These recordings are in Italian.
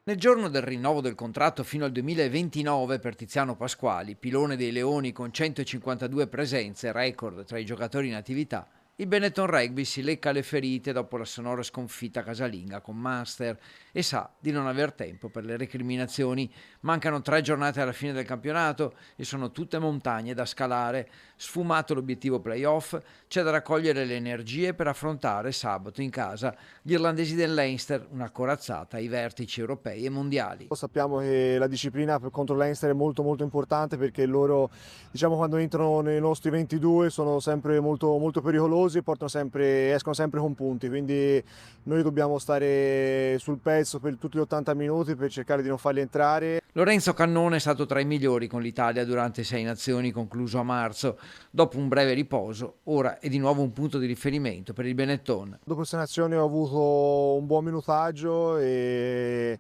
Nel giorno del rinnovo del contratto fino al 2029 per Tiziano Pasquali, pilone dei Leoni con 152 presenze, record tra i giocatori in attività, il Benetton Rugby si lecca le ferite dopo la sonora sconfitta casalinga con Munster e sa di non aver tempo per le recriminazioni. Mancano 3 giornate alla fine del campionato e sono tutte montagne da scalare. Sfumato l'obiettivo playoff, c'è da raccogliere le energie per affrontare sabato in casa gli irlandesi del Leinster, una corazzata ai vertici europei e mondiali. Sappiamo che la disciplina contro l'Einster è molto molto importante perché loro, diciamo, quando entrano nei nostri 22 sono sempre molto, molto pericolosi e escono sempre con punti, quindi noi dobbiamo stare sul pezzo per tutti gli 80 minuti per cercare di non farli entrare. Lorenzo Cannone è stato tra i migliori con l'Italia durante 6 nazioni concluso a marzo. Dopo un breve riposo, ora è di nuovo un punto di riferimento per il Benetton. Dopo queste nazioni ho avuto un buon minutaggio e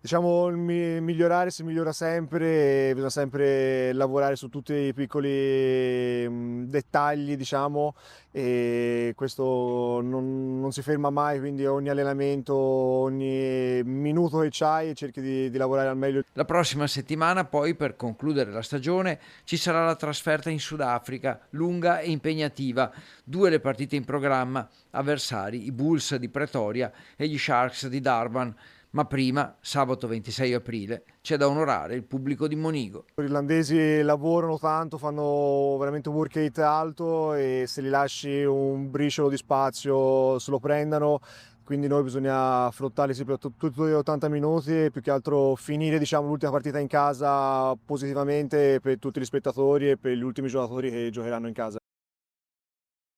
diciamo migliorare si migliora sempre, e bisogna sempre lavorare su tutti i piccoli dettagli, diciamo, e questo non si ferma mai, quindi ogni allenamento, ogni minuto che c'hai cerchi di lavorare al meglio. La prossima settimana poi, per concludere la stagione, ci sarà la trasferta in Sudafrica, lunga e impegnativa. 2 le partite in programma, avversari i Bulls di Pretoria e gli Sharks di Durban. Ma prima, sabato 26 aprile, c'è da onorare il pubblico di Monigo. Gli irlandesi lavorano tanto, fanno veramente un work rate alto e se li lasci un briciolo di spazio se lo prendano, quindi noi bisogna affrontarli per tutti gli 80 minuti e più che altro finire, diciamo, l'ultima partita in casa positivamente per tutti gli spettatori e per gli ultimi giocatori che giocheranno in casa.